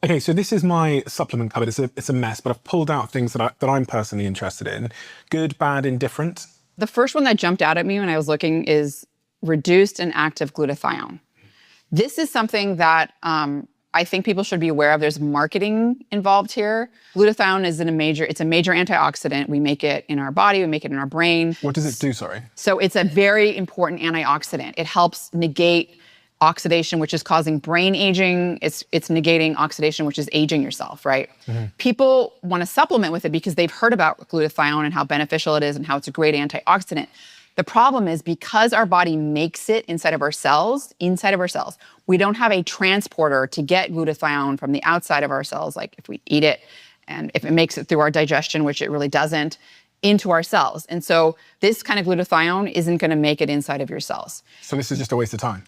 Okay, so this is my supplement cupboard. It's a mess, but I've pulled out things that I'm personally interested in. Good, bad, indifferent. The first one that jumped out at me when I was looking is reduced and active glutathione. This is something that I think people should be aware of. There's marketing involved here. Glutathione is it's a major antioxidant. We make it in our body, we make it in our brain. What does it do, sorry? So it's a very important antioxidant. It helps negate oxidation, which is causing brain aging. It's negating oxidation, which is aging yourself, right? Mm-hmm. People want to supplement with it because they've heard about glutathione and how beneficial it is and how it's a great antioxidant. The problem is because our body makes it inside of our cells, we don't have a transporter to get glutathione from the outside of our cells, like if we eat it and if it makes it through our digestion, which it really doesn't, into our cells. And so this kind of glutathione isn't going to make it inside of your cells. So this is just a waste of time.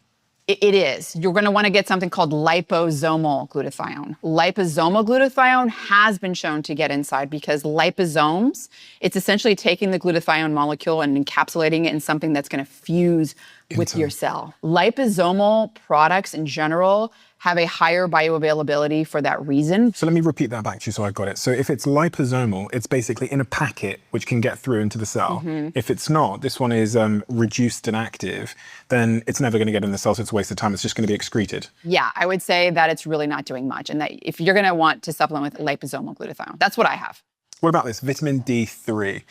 It is. You're going to want to get something called liposomal glutathione. Liposomal glutathione has been shown to get inside because liposomes, it's essentially taking the glutathione molecule and encapsulating it in something that's going to fuse with your cell. Liposomal products in general have a higher bioavailability for that reason. So let me repeat that back to you so I got it. So if it's liposomal, it's basically in a packet which can get through into the cell. Mm-hmm. If it's not, this one is reduced and active, then it's never going to get in the cell, so it's a waste of time. It's just going to be excreted. Yeah, I would say that it's really not doing much, and that if you're going to want to supplement with liposomal glutathione, that's what I have. What about this, vitamin D3?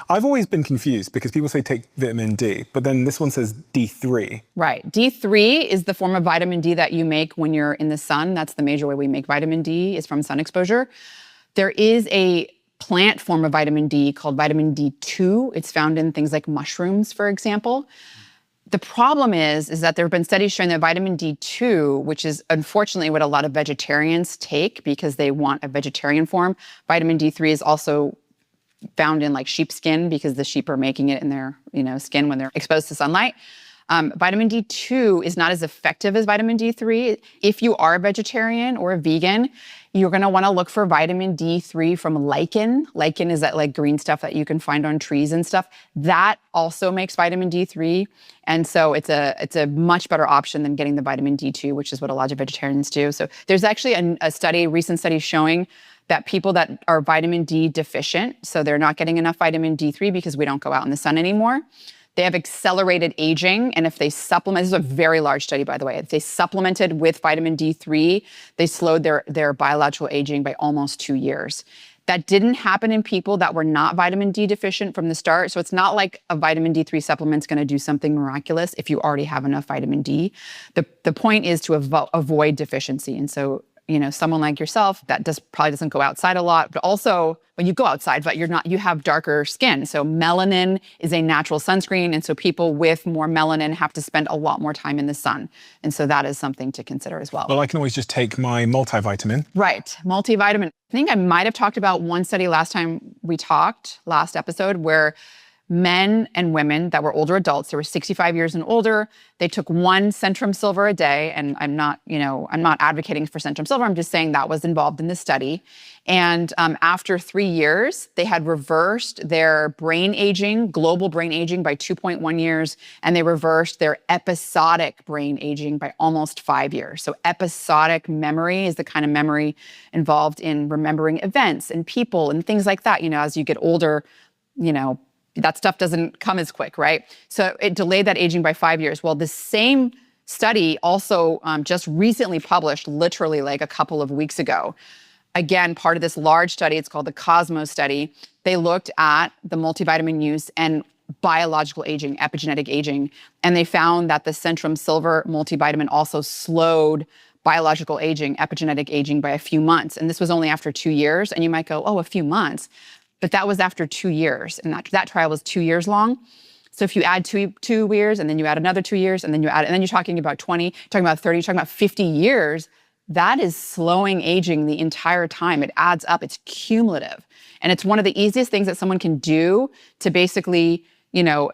I've always been confused because people say take vitamin D, but then this one says D3. Right. D3 is the form of vitamin D that you make when you're in the sun. That's the major way we make vitamin D is from sun exposure. There is a plant form of vitamin D called vitamin D2. It's found in things like mushrooms, for example. The problem is that there have been studies showing that vitamin D2, which is unfortunately what a lot of vegetarians take because they want a vegetarian form, vitamin D3 is also found in like sheepskin because the sheep are making it in their skin when they're exposed to sunlight. Vitamin D2 is not as effective as vitamin D3. If you are a vegetarian or a vegan, you're going to want to look for vitamin D3 from lichen. Lichen is that like green stuff that you can find on trees and stuff. That also makes vitamin D3. And so it's a much better option than getting the vitamin D2, which is what a lot of vegetarians do. So there's actually a recent study showing that people that are vitamin D deficient, so they're not getting enough vitamin D3 because we don't go out in the sun anymore, they have accelerated aging. And if they supplement, this is a very large study, by the way, if they supplemented with vitamin D3, they slowed their biological aging by almost 2 years. That didn't happen in people that were not vitamin D deficient from the start. So it's not like a vitamin D3 supplement is going to do something miraculous if you already have enough vitamin D. The point is to avoid deficiency. And so someone like yourself that probably doesn't go outside a lot, but also when you go outside, but you have darker skin. So melanin is a natural sunscreen. And so people with more melanin have to spend a lot more time in the sun. And so that is something to consider as well. Well, I can always just take my multivitamin. Right, multivitamin. I think I might have talked about one study last episode, where men and women that were older adults, they were 65 years and older, they took 1 Centrum Silver a day. And I'm not advocating for Centrum Silver. I'm just saying that was involved in this study. And after 3 years, they had reversed their brain aging, global brain aging by 2.1 years. And they reversed their episodic brain aging by almost 5 years. So episodic memory is the kind of memory involved in remembering events and people and things like that. As you get older, that stuff doesn't come as quick, right? So it delayed that aging by 5 years. Well, the same study also just recently published, literally like a couple of weeks ago. Again, part of this large study, it's called the Cosmos study. They looked at the multivitamin use and biological aging, epigenetic aging, and they found that the Centrum Silver multivitamin also slowed biological aging, epigenetic aging by a few months. And this was only after 2 years. And you might go, oh, a few months. But that was after 2 years, and that trial was 2 years long. So if you add two years, and then you add another 2 years, and then you're talking about 20, talking about 30, talking about 50 years, that is slowing aging the entire time. It adds up, it's cumulative. And it's one of the easiest things that someone can do to basically,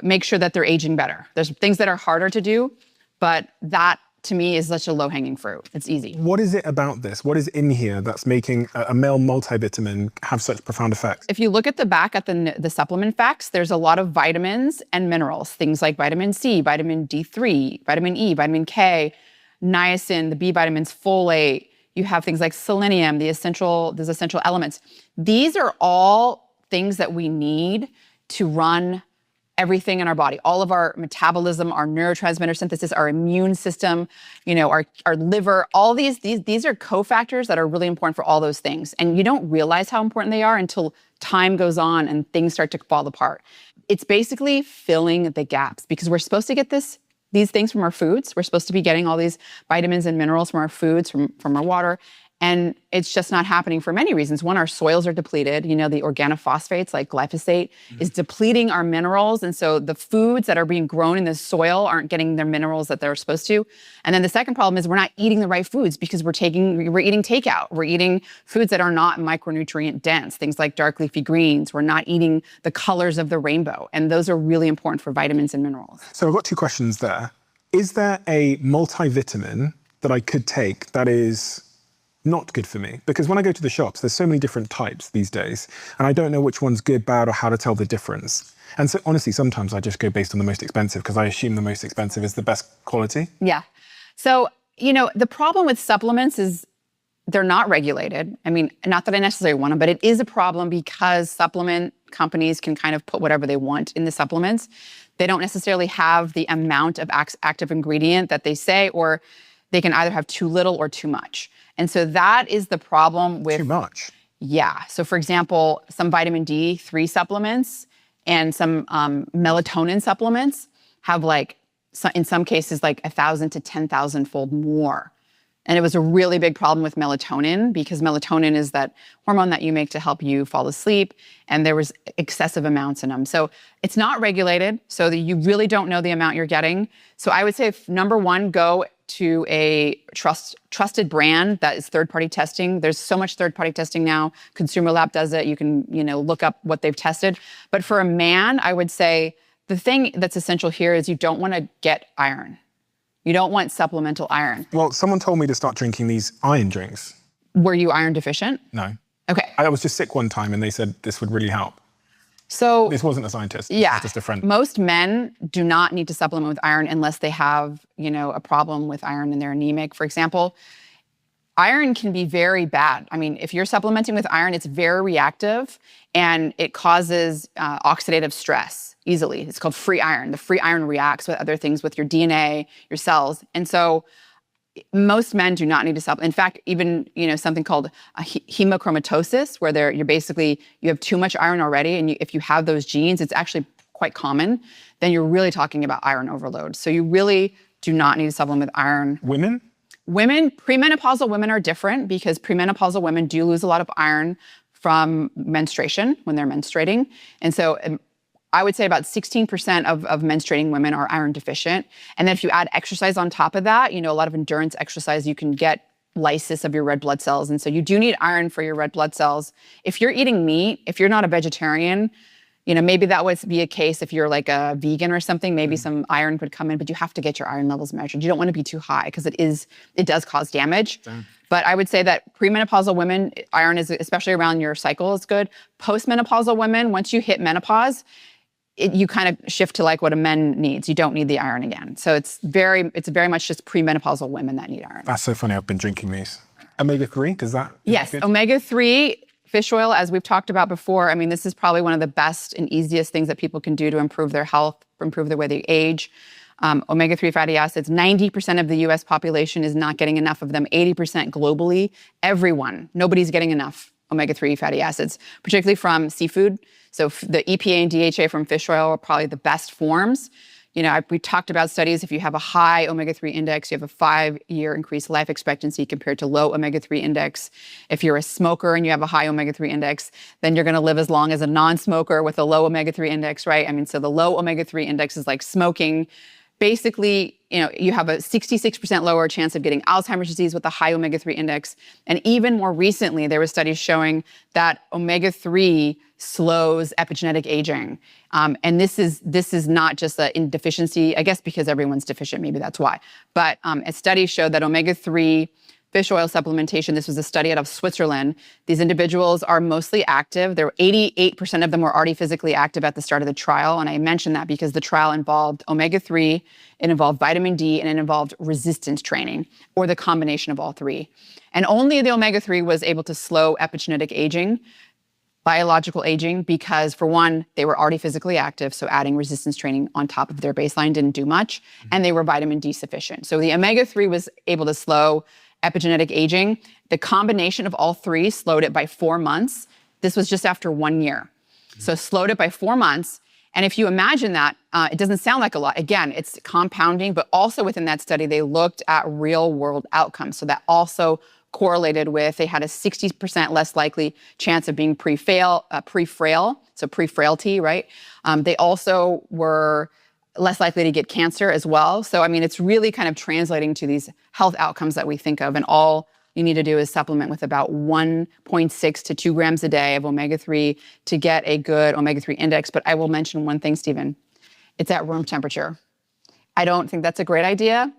make sure that they're aging better. There's things that are harder to do, but that to me is such a low-hanging fruit. It's easy. What is it about this? What is in here that's making a male multivitamin have such profound effects? If you look at the back at the supplement facts, there's a lot of vitamins and minerals, things like vitamin C, vitamin D3, vitamin E, vitamin K, niacin, the B vitamins, folate. You have things like selenium, there's essential elements. These are all things that we need to run everything in our body, all of our metabolism, our neurotransmitter synthesis, our immune system, our liver, all these are cofactors that are really important for all those things. And you don't realize how important they are until time goes on and things start to fall apart. It's basically filling the gaps because we're supposed to get these things from our foods. We're supposed to be getting all these vitamins and minerals from our foods, from our water. And it's just not happening for many reasons. One, our soils are depleted. The organophosphates like glyphosate is depleting our minerals. And so the foods that are being grown in the soil aren't getting their minerals that they're supposed to. And then the second problem is we're not eating the right foods because we're eating takeout. We're eating foods that are not micronutrient dense, things like dark leafy greens. We're not eating the colors of the rainbow. And those are really important for vitamins and minerals. So I've got two questions there. Is there a multivitamin that I could take that is not good for me? Because when I go to the shops, there's so many different types these days, and I don't know which one's good, bad, or how to tell the difference. And so honestly, sometimes I just go based on the most expensive because I assume the most expensive is the best quality. Yeah. So, the problem with supplements is they're not regulated. I mean, not that I necessarily want them, but it is a problem because supplement companies can kind of put whatever they want in the supplements. They don't necessarily have the amount of active ingredient that they say, or they can either have too little or too much. And so that is the problem with— Too much? Yeah. So for example, some vitamin D3 supplements and some melatonin supplements have in some cases, 1,000 to 10,000 fold more. And it was a really big problem with melatonin because melatonin is that hormone that you make to help you fall asleep. And there was excessive amounts in them. So it's not regulated, so that you really don't know the amount you're getting. So I would say, number one, go to a trusted brand that is third-party testing. There's so much third-party testing now. Consumer Lab does it. You can, look up what they've tested. But for a man, I would say the thing that's essential here is you don't want to get iron. You don't want supplemental iron. Well, someone told me to start drinking these iron drinks. Were you iron deficient? No. Okay. I was just sick one time and they said this would really help. So this wasn't a scientist. Yeah. This was just a friend. Most men do not need to supplement with iron unless they have, a problem with iron and they're anemic, for example. Iron can be very bad. I mean, if you're supplementing with iron, it's very reactive and it causes oxidative stress easily. It's called free iron. The free iron reacts with other things, with your DNA, your cells. And so most men do not need to supplement. In fact, even, something called hemochromatosis, where you have too much iron already. And if you have those genes, it's actually quite common. Then you're really talking about iron overload. So you really do not need to supplement with iron. Women? Premenopausal women are different because premenopausal women do lose a lot of iron from menstruation when they're menstruating. And so I would say about 16% of menstruating women are iron deficient. And then if you add exercise on top of that, a lot of endurance exercise, you can get lysis of your red blood cells. And so you do need iron for your red blood cells. If you're eating meat, if you're not a vegetarian, maybe that would be a case if you're like a vegan or something, maybe some iron would come in, but you have to get your iron levels measured. You don't want to be too high because it does cause damage. Damn. But I would say that premenopausal women, iron is, especially around your cycle, is good. Postmenopausal women, once you hit menopause, you kind of shift to what a man needs. You don't need the iron again. So it's very much just premenopausal women that need iron. That's so funny. I've been drinking these. Omega-3, does that? Yes, omega-3 fish oil, as we've talked about before. I mean, this is probably one of the best and easiest things that people can do to improve their health, improve the way they age. Omega-3 fatty acids, 90% of the US population is not getting enough of them, 80% globally. Everyone, nobody's getting enough omega-3 fatty acids, particularly from seafood. So the EPA and DHA from fish oil are probably the best forms. We talked about studies. If you have a high omega-3 index, you have a 5-year increased life expectancy compared to low omega-3 index. If you're a smoker and you have a high omega-3 index, then you're going to live as long as a non-smoker with a low omega-3 index, right? I mean, so the low omega-3 index is like smoking. Basically, you have a 66% lower chance of getting Alzheimer's disease with a high omega-3 index. And even more recently, there were studies showing that omega-3 slows epigenetic aging. And this is not just in deficiency, I guess because everyone's deficient, maybe that's why. But a study showed that omega-3 fish oil supplementation. This was a study out of Switzerland. These individuals are mostly active. 88% of them were already physically active at the start of the trial. And I mentioned that because the trial involved omega-3, it involved vitamin D, and it involved resistance training, or the combination of all three. And only the omega-3 was able to slow epigenetic aging, biological aging, because for one, they were already physically active, so adding resistance training on top of their baseline didn't do much, and they were vitamin D sufficient. So the omega-3 was able to slow epigenetic aging. The combination of all three slowed it by 4 months. This was just after 1 year. So slowed it by 4 months. And if you imagine that, it doesn't sound like a lot. Again, it's compounding, but also within that study, they looked at real world outcomes. So that also correlated with, they had a 60% less likely chance of being pre-frail, so pre-frailty, right? They also were less likely to get cancer as well. So, I mean, it's really kind of translating to these health outcomes that we think of, and all you need to do is supplement with about 1.6 to 2 grams a day of omega-3 to get a good omega-3 index. But I will mention one thing, Stephen. It's at room temperature. I don't think that's a great idea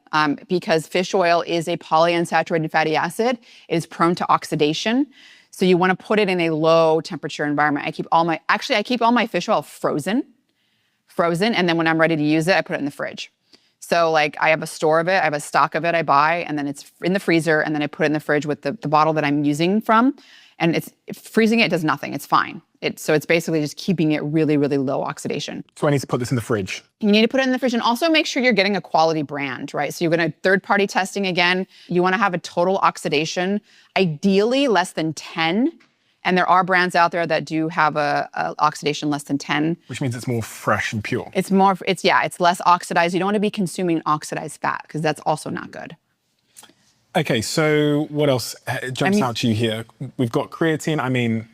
because fish oil is a polyunsaturated fatty acid. It is prone to oxidation. So you want to put it in a low temperature environment. I keep all my fish oil frozen. And then when I'm ready to use it, I put it in the fridge. So like I have a store of it, I have a stock of it I buy, and then it's in the freezer, and then I put it in the fridge with the bottle that I'm using from. And freezing it does nothing, it's fine. So it's basically just keeping it really, really low oxidation. So I need to put this in the fridge. You need to put it in the fridge, and also make sure you're getting a quality brand, right? So you're going to third-party testing again. You want to have a total oxidation, ideally less than 10. And there are brands out there that do have a oxidation less than 10. Which means it's more fresh and pure. It's less oxidized. You don't want to be consuming oxidized fat because that's also not good. Okay, so what else jumps out to you here? We've got creatine.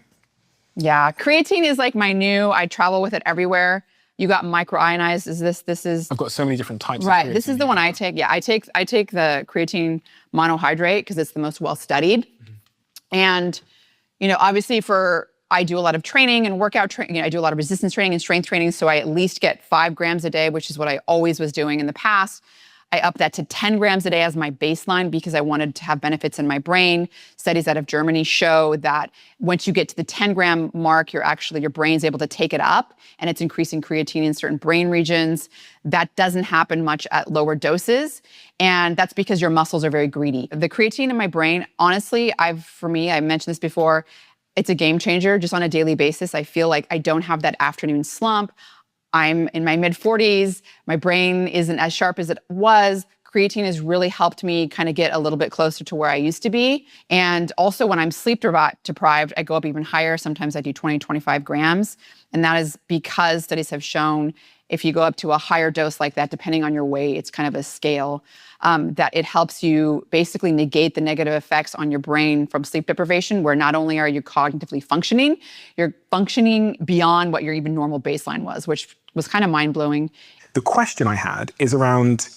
Yeah, creatine is like I travel with it everywhere. You got microionized. I've got so many different types of right, creatine. this is the one I take. Yeah, I take the creatine monohydrate because it's the most well-studied. Mm-hmm. And, obviously I do a lot of training and workout training. I do a lot of resistance training and strength training. So I at least get 5 grams a day, which is what I always was doing in the past. I upped that to 10 grams a day as my baseline because I wanted to have benefits in my brain. Studies out of Germany show that once you get to the 10-gram mark, your brain's able to take it up, and it's increasing creatine in certain brain regions. That doesn't happen much at lower doses, and that's because your muscles are very greedy. The creatine in my brain, honestly, I mentioned this before, it's a game changer just on a daily basis. I feel like I don't have that afternoon slump. I'm in my mid-40s. My brain isn't as sharp as it was. Creatine has really helped me kind of get a little bit closer to where I used to be. And also when I'm sleep deprived, I go up even higher. Sometimes I do 20, 25 grams. And that is because studies have shown if you go up to a higher dose like that, depending on your weight, it's kind of a scale, that it helps you basically negate the negative effects on your brain from sleep deprivation, where not only are you cognitively functioning, you're functioning beyond what your even normal baseline was, which was kind of mind-blowing. The question I had is around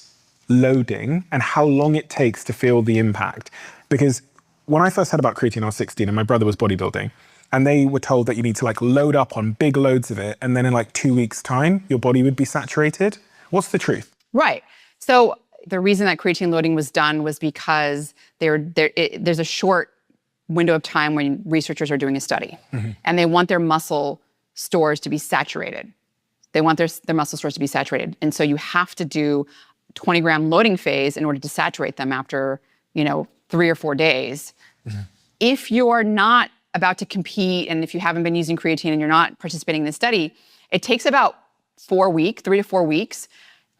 loading and how long it takes to feel the impact. Because when I first heard about creatine, I was 16 and my brother was bodybuilding. And they were told that you need to load up on big loads of it. And then in 2 weeks' time, your body would be saturated. What's the truth? Right. So the reason that creatine loading was done was because there's a short window of time when researchers are doing a study. Mm-hmm. And they want their muscle stores to be saturated. They want their muscle stores to be saturated. And so you have to do 20-gram loading phase in order to saturate them after, 3 or 4 days. Mm-hmm. If you're not about to compete, and if you haven't been using creatine and you're not participating in the study, it takes about 3 to 4 weeks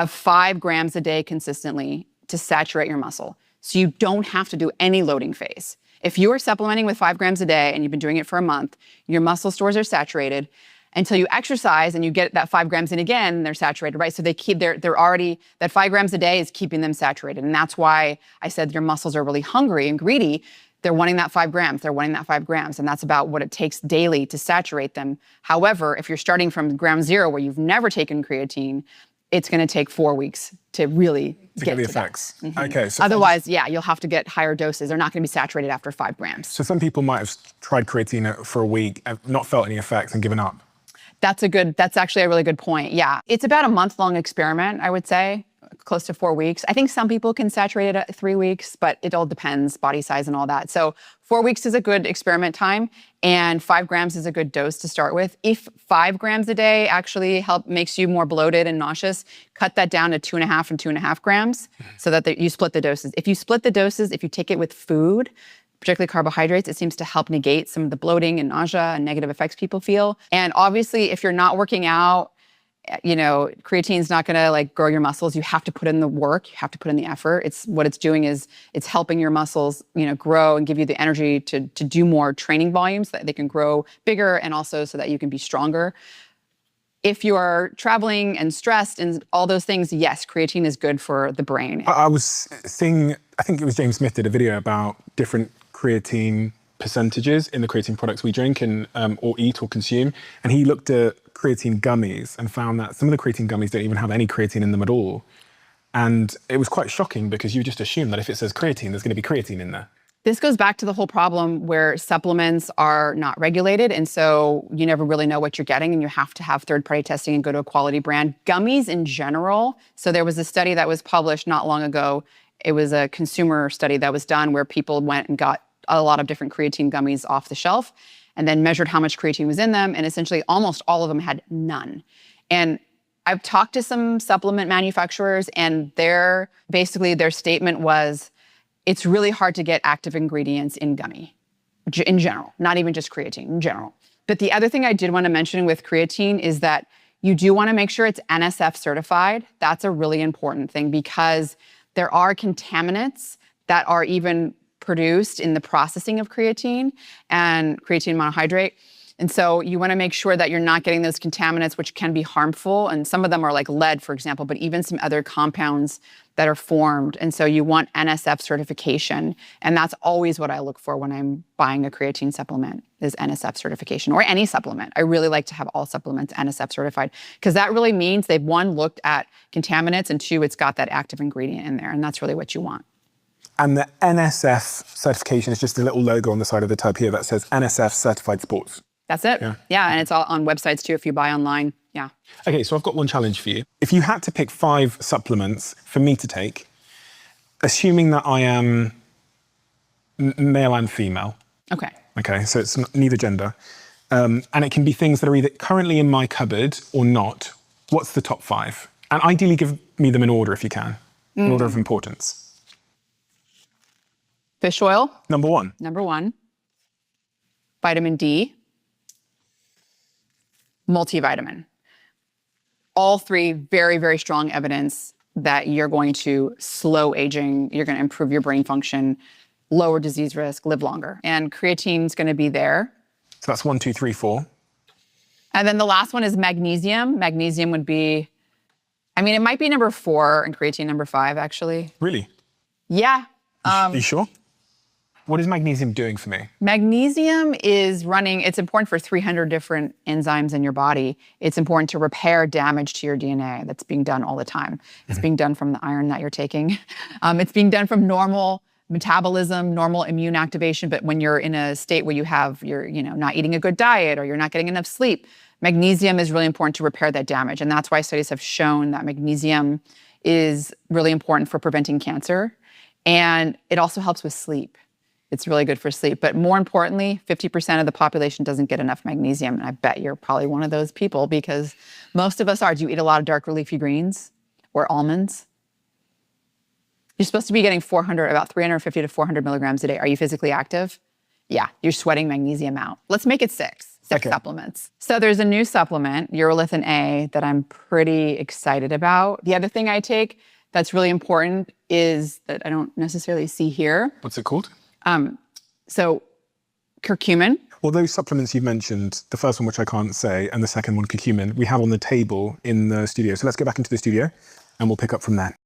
of 5 grams a day consistently to saturate your muscle. So you don't have to do any loading phase. If you are supplementing with 5 grams a day and you've been doing it for a month, your muscle stores are saturated until you exercise and you get that 5 grams in again, they're saturated, right? So they're already, that 5 grams a day is keeping them saturated. And that's why I said your muscles are really hungry and greedy. They're wanting that 5 grams, and that's about what it takes daily to saturate them. However, if you're starting from ground zero where you've never taken creatine, it's going to take 4 weeks to really get the to effects. Mm-hmm. Okay. So otherwise, you'll have to get higher doses. They're not going to be saturated after 5 grams. So some people might have tried creatine for a week, have not felt any effects and given up. That's actually a really good point. Yeah. It's about a month-long experiment, I would say. close to 4 weeks. I think some people can saturate it at 3 weeks, but it all depends, body size and all that. So 4 weeks is a good experiment time, and 5 grams is a good dose to start with. If 5 grams a day actually makes you more bloated and nauseous, cut that down to 2.5 and 2.5 grams so that you split the doses. If you split the doses, if you take it with food, particularly carbohydrates, it seems to help negate some of the bloating and nausea and negative effects people feel. And obviously, if you're not working out, creatine's not going to like grow your muscles. You have to put in the work. You have to put in the effort. What it's doing is it's helping your muscles, grow and give you the energy to do more training volumes so that they can grow bigger, and also so that you can be stronger. If you are traveling and stressed and all those things, yes, creatine is good for the brain. I was seeing, I think it was James Smith did a video about different creatine percentages in the creatine products we drink and or eat or consume. And he looked at creatine gummies and found that some of the creatine gummies don't even have any creatine in them at all. And it was quite shocking because you just assume that if it says creatine, there's going to be creatine in there. This goes back to the whole problem where supplements are not regulated, and so you never really know what you're getting, and you have to have third-party testing and go to a quality brand. Gummies in general, so there was a study that was published not long ago. It was a consumer study that was done where people went and got a lot of different creatine gummies off the shelf and then measured how much creatine was in them, and essentially almost all of them had none. And I've talked to some supplement manufacturers, and their statement was, it's really hard to get active ingredients in gummy, in general, not even just creatine, in general. But the other thing I did want to mention with creatine is that you do want to make sure it's NSF certified. That's a really important thing because there are contaminants that are even produced in the processing of creatine and creatine monohydrate. And so you want to make sure that you're not getting those contaminants, which can be harmful. And some of them are like lead, for example, but even some other compounds that are formed. And so you want NSF certification. And that's always what I look for when I'm buying a creatine supplement is NSF certification or any supplement. I really like to have all supplements NSF certified because that really means they've, one, looked at contaminants, and two, it's got that active ingredient in there. And that's really what you want. And the NSF certification is just a little logo on the side of the tub here that says NSF Certified Sports. That's it. Yeah, and it's all on websites too if you buy online. Yeah. Okay, so I've got one challenge for you. If you had to pick 5 supplements for me to take, assuming that I am male and female. Okay. Okay, so it's neither gender. And it can be things that are either currently in my cupboard or not. What's the top 5? And ideally give me them in order if you can, in order of importance. Fish oil. Number 1. Number 1. Vitamin D. Multivitamin. All 3 very, very strong evidence that you're going to slow aging, you're going to improve your brain function, lower disease risk, live longer. And creatine's going to be there. So that's 1, 2, 3, 4. And then the last one is magnesium. Magnesium would be, it might be number 4 and creatine number 5, actually. Really? Yeah. Are you sure? What is magnesium doing for me? Magnesium is it's important for 300 different enzymes in your body. It's important to repair damage to your DNA that's being done all the time. It's being done from the iron that you're taking. It's being done from normal metabolism, normal immune activation. But when you're in a state where you're not eating a good diet or you're not getting enough sleep, magnesium is really important to repair that damage. And that's why studies have shown that magnesium is really important for preventing cancer. And it also helps with sleep. It's really good for sleep. But more importantly, 50% of the population doesn't get enough magnesium. And I bet you're probably one of those people because most of us are. Do you eat a lot of dark leafy greens or almonds? You're supposed to be getting about 350 to 400 milligrams a day. Are you physically active? Yeah, you're sweating magnesium out. Let's make it 6 supplements. So there's a new supplement, urolithin A, that I'm pretty excited about. The other thing I take that's really important is that I don't necessarily see here. What's it called? So curcumin. Well, those supplements you've mentioned, the first one, which I can't say, and the second one, curcumin, we have on the table in the studio. So let's go back into the studio and we'll pick up from there.